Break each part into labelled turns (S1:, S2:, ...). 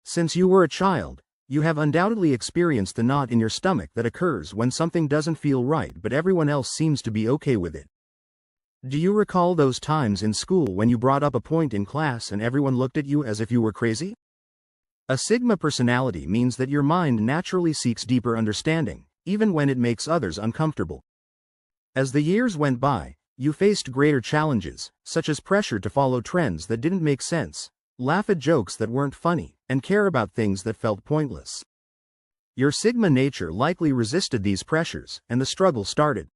S1: Since you were a child, you have undoubtedly experienced the knot in your stomach that occurs when something doesn't feel right but everyone else seems to be okay with it. Do you recall those times in school when you brought up a point in class and everyone looked at you as if you were crazy? A Sigma personality means that your mind naturally seeks deeper understanding, even when it makes others uncomfortable. As the years went by, you faced greater challenges, such as pressure to follow trends that didn't make sense, laugh at jokes that weren't funny, and care about things that felt pointless. Your Sigma nature likely resisted these pressures, and the struggle started.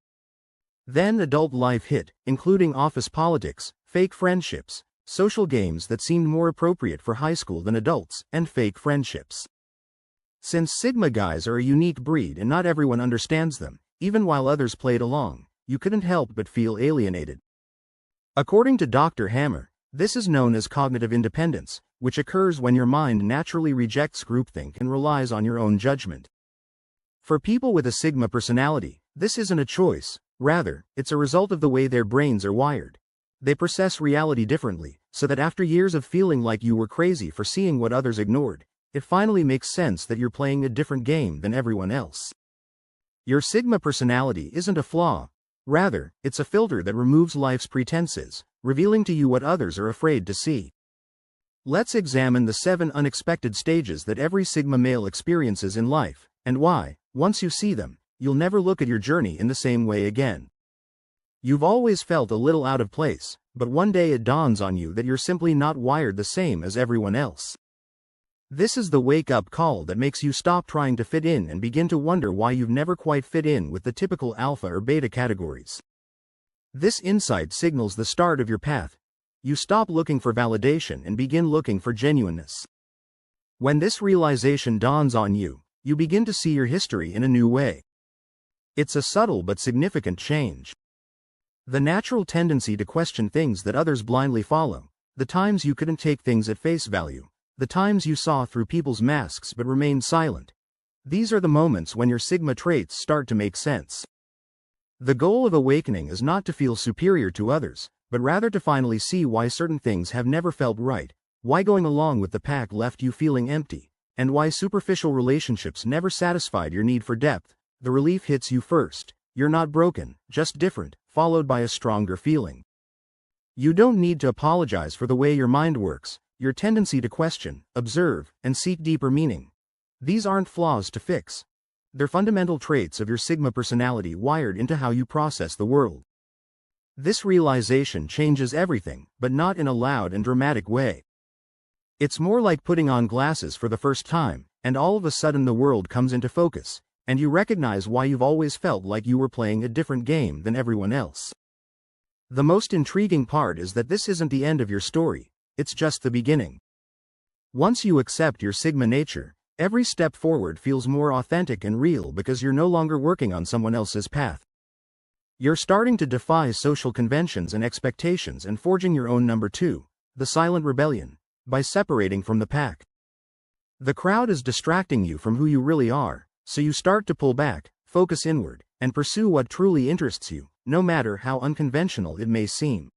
S1: Then adult life hit, including office politics, fake friendships, social games that seemed more appropriate for high school than adults, and fake friendships. Since Sigma guys are a unique breed and not everyone understands them, even while others played along, you couldn't help but feel alienated. According to Dr. Hammer, this is known as cognitive independence, which occurs when your mind naturally rejects groupthink and relies on your own judgment. For people with a Sigma personality, this isn't a choice, rather, it's a result of the way their brains are wired. They process reality differently, so that after years of feeling like you were crazy for seeing what others ignored, it finally makes sense that you're playing a different game than everyone else. Your Sigma personality isn't a flaw. Rather, it's a filter that removes life's pretenses, revealing to you what others are afraid to see. Let's examine the 7 unexpected stages that every Sigma male experiences in life, and why, once you see them, you'll never look at your journey in the same way again. You've always felt a little out of place, but one day it dawns on you that you're simply not wired the same as everyone else. This is the wake-up call that makes you stop trying to fit in and begin to wonder why you've never quite fit in with the typical alpha or beta categories. This insight signals the start of your path. You stop looking for validation and begin looking for genuineness. When this realization dawns on you, you begin to see your history in a new way. It's a subtle but significant change. The natural tendency to question things that others blindly follow, the times you couldn't take things at face value, the times you saw through people's masks but remained silent. These are the moments when your Sigma traits start to make sense. The goal of awakening is not to feel superior to others, but rather to finally see why certain things have never felt right, why going along with the pack left you feeling empty, and why superficial relationships never satisfied your need for depth. The relief hits you first. You're not broken, just different, followed by a stronger feeling. You don't need to apologize for the way your mind works, your tendency to question, observe, and seek deeper meaning. These aren't flaws to fix. They're fundamental traits of your Sigma personality wired into how you process the world. This realization changes everything, but not in a loud and dramatic way. It's more like putting on glasses for the first time, and all of a sudden the world comes into focus, and you recognize why you've always felt like you were playing a different game than everyone else. The most intriguing part is that this isn't the end of your story, it's just the beginning. Once you accept your Sigma nature, every step forward feels more authentic and real because you're no longer working on someone else's path. You're starting to defy social conventions and expectations and forging your own number 2, the silent rebellion, by separating from the pack. The crowd is distracting you from who you really are, so you start to pull back, focus inward, and pursue what truly interests you, no matter how unconventional it may seem.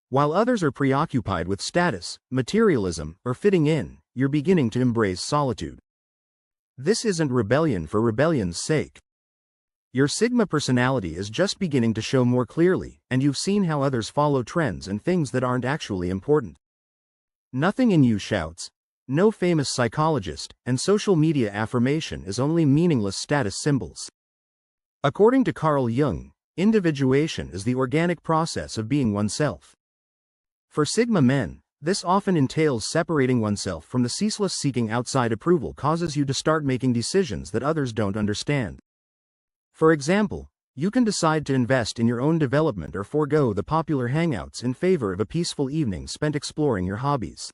S1: While others are preoccupied with status, materialism, or fitting in, you're beginning to embrace solitude. This isn't rebellion for rebellion's sake. Your Sigma personality is just beginning to show more clearly, and you've seen how others follow trends and things that aren't actually important. Nothing in you shouts, no famous psychologist, and social media affirmation is only meaningless status symbols. According to Carl Jung, individuation is the organic process of being oneself. For Sigma men, this often entails separating oneself from the ceaseless seeking outside approval causes you to start making decisions that others don't understand. For example, you can decide to invest in your own development or forego the popular hangouts in favor of a peaceful evening spent exploring your hobbies.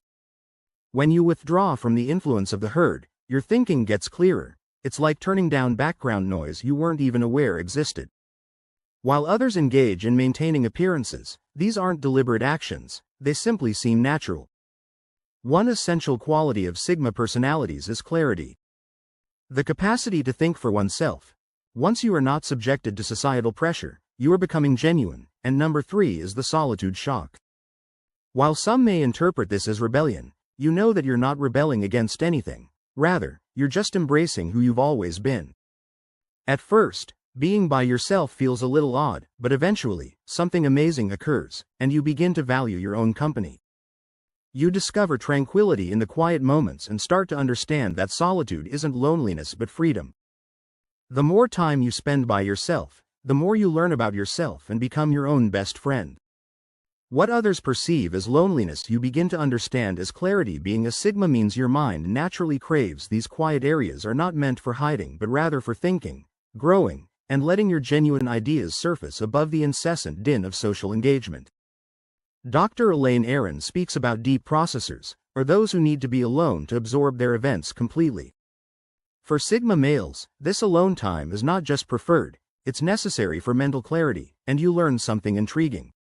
S1: When you withdraw from the influence of the herd, your thinking gets clearer. It's like turning down background noise you weren't even aware existed. While others engage in maintaining appearances, these aren't deliberate actions, they simply seem natural. One essential quality of Sigma personalities is clarity. The capacity to think for oneself. Once you are not subjected to societal pressure, you are becoming genuine, and number 3 is the solitude shock. While some may interpret this as rebellion, you know that you're not rebelling against anything. Rather, you're just embracing who you've always been. At first, being by yourself feels a little odd, but eventually, something amazing occurs, and you begin to value your own company. You discover tranquility in the quiet moments and start to understand that solitude isn't loneliness but freedom. The more time you spend by yourself, the more you learn about yourself and become your own best friend. What others perceive as loneliness you begin to understand as clarity. Being a Sigma means your mind naturally craves these quiet areas are not meant for hiding but rather for thinking, growing, and letting your genuine ideas surface above the incessant din of social engagement. Dr. Elaine Aron speaks about deep processors, or those who need to be alone to absorb their events completely. For Sigma males, this alone time is not just preferred, it's necessary for mental clarity, and you learn something intriguing.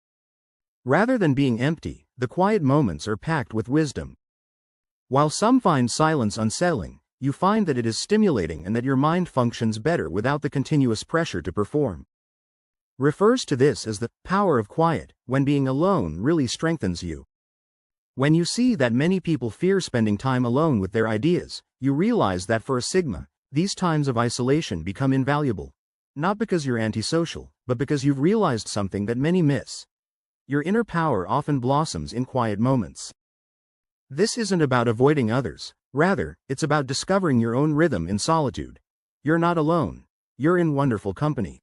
S1: Rather than being empty, the quiet moments are packed with wisdom. While some find silence unsettling, you find that it is stimulating and that your mind functions better without the continuous pressure to perform. Refers to this as the power of quiet, when being alone really strengthens you. When you see that many people fear spending time alone with their ideas, you realize that for a Sigma, these times of isolation become invaluable. Not because you're antisocial, but because you've realized something that many miss. Your inner power often blossoms in quiet moments. This isn't about avoiding others, rather, it's about discovering your own rhythm in solitude. You're not alone. You're in wonderful company.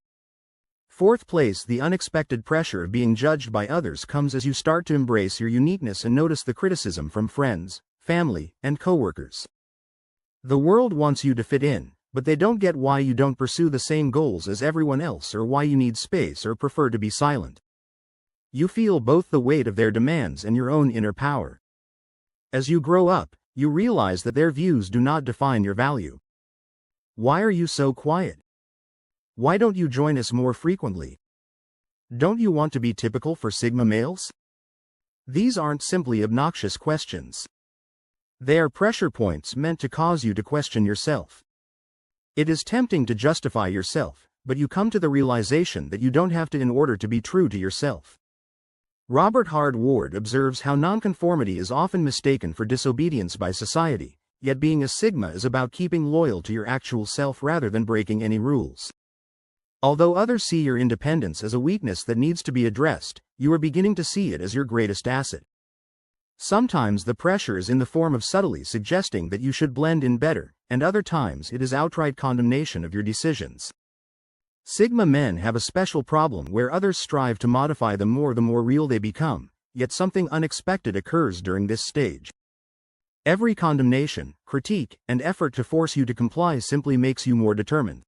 S1: Fourth place, the unexpected pressure of being judged by others comes as you start to embrace your uniqueness and notice the criticism from friends, family, and coworkers. The world wants you to fit in, but they don't get why you don't pursue the same goals as everyone else or why you need space or prefer to be silent. You feel both the weight of their demands and your own inner power. As you grow up, you realize that their views do not define your value. Why are you so quiet? Why don't you join us more frequently? Don't you want to be typical for Sigma males? These aren't simply obnoxious questions. They are pressure points meant to cause you to question yourself. It is tempting to justify yourself, but you come to the realization that you don't have to in order to be true to yourself. Robert Hard Ward observes how nonconformity is often mistaken for disobedience by society, yet being a Sigma is about keeping loyal to your actual self rather than breaking any rules. Although others see your independence as a weakness that needs to be addressed, you are beginning to see it as your greatest asset. Sometimes the pressure is in the form of subtly suggesting that you should blend in better, and other times it is outright condemnation of your decisions. Sigma men have a special problem where others strive to modify them more the more real they become, yet something unexpected occurs during this stage. Every condemnation, critique, and effort to force you to comply simply makes you more determined.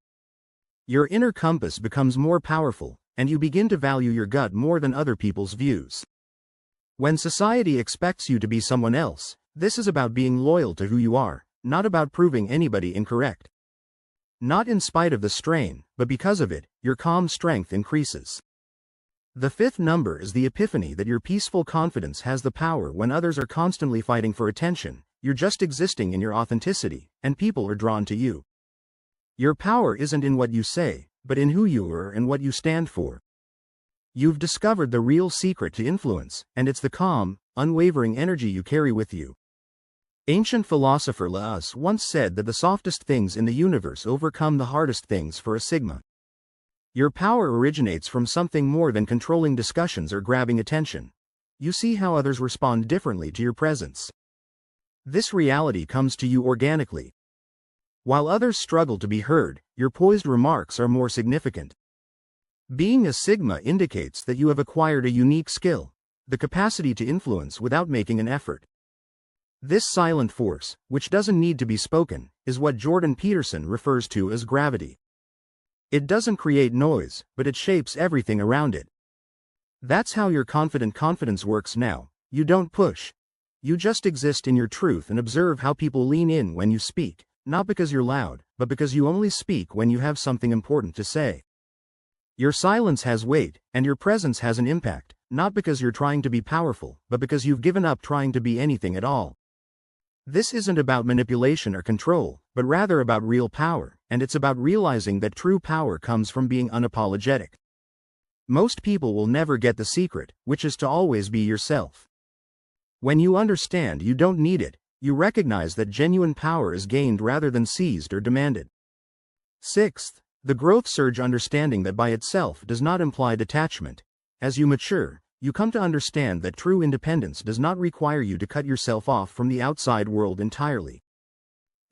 S1: Your inner compass becomes more powerful, and you begin to value your gut more than other people's views. When society expects you to be someone else, this is about being loyal to who you are, not about proving anybody incorrect. Not in spite of the strain, but because of it, your calm strength increases. The fifth number is the epiphany that your peaceful confidence has the power when others are constantly fighting for attention. You're just existing in your authenticity, and people are drawn to you. Your power isn't in what you say, but in who you are and what you stand for. You've discovered the real secret to influence, and it's the calm, unwavering energy you carry with you. Ancient philosopher Laus once said that the softest things in the universe overcome the hardest things for a Sigma. Your power originates from something more than controlling discussions or grabbing attention. You see how others respond differently to your presence. This reality comes to you organically. While others struggle to be heard, your poised remarks are more significant. Being a Sigma indicates that you have acquired a unique skill, the capacity to influence without making an effort. This silent force, which doesn't need to be spoken, is what Jordan Peterson refers to as gravity. It doesn't create noise, but it shapes everything around it. That's how your confident confidence works now. You don't push. You just exist in your truth and observe how people lean in when you speak, not because you're loud, but because you only speak when you have something important to say. Your silence has weight, and your presence has an impact, not because you're trying to be powerful, but because you've given up trying to be anything at all. This isn't about manipulation or control, but rather about real power, and it's about realizing that true power comes from being unapologetic. Most people will never get the secret, which is to always be yourself. When you understand you don't need it, you recognize that genuine power is gained rather than seized or demanded. Sixth, the growth surge understanding that by itself does not imply detachment. As you mature, you come to understand that true independence does not require you to cut yourself off from the outside world entirely.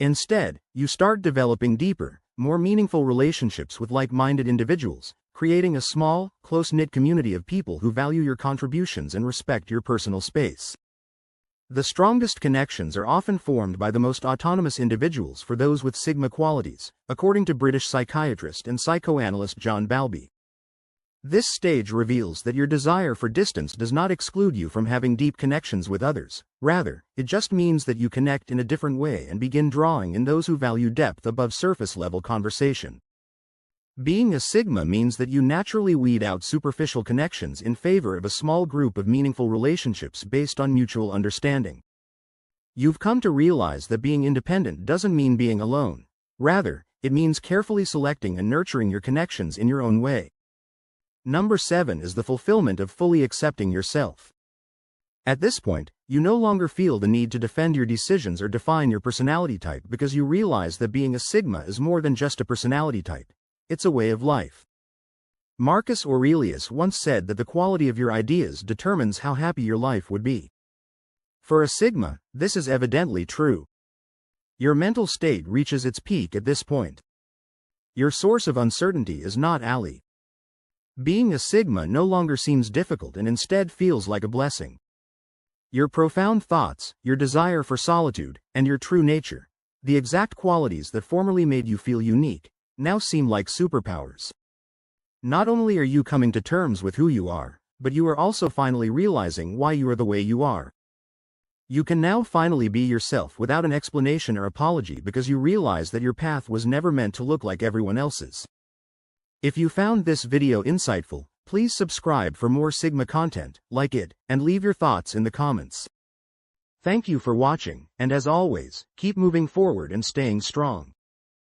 S1: Instead, you start developing deeper, more meaningful relationships with like-minded individuals, creating a small, close-knit community of people who value your contributions and respect your personal space. The strongest connections are often formed by the most autonomous individuals for those with Sigma qualities, according to British psychiatrist and psychoanalyst John Bowlby. This stage reveals that your desire for distance does not exclude you from having deep connections with others. Rather, it just means that you connect in a different way and begin drawing in those who value depth above surface-level conversation. Being a Sigma means that you naturally weed out superficial connections in favor of a small group of meaningful relationships based on mutual understanding. You've come to realize that being independent doesn't mean being alone. Rather, it means carefully selecting and nurturing your connections in your own way. Number 7 is the fulfillment of fully accepting yourself. At this point, you no longer feel the need to defend your decisions or define your personality type because you realize that being a Sigma is more than just a personality type. It's a way of life. Marcus Aurelius once said that the quality of your ideas determines how happy your life would be. For a Sigma, this is evidently true. Your mental state reaches its peak at this point. Your source of uncertainty is not Ali. Being a Sigma no longer seems difficult and instead feels like a blessing. Your profound thoughts, your desire for solitude, and your true nature, the exact qualities that formerly made you feel unique, now seem like superpowers. Not only are you coming to terms with who you are, but you are also finally realizing why you are the way you are. You can now finally be yourself without an explanation or apology because you realize that your path was never meant to look like everyone else's. If you found this video insightful, please subscribe for more Sigma content, like it, and leave your thoughts in the comments. Thank you for watching, and as always, keep moving forward and staying strong.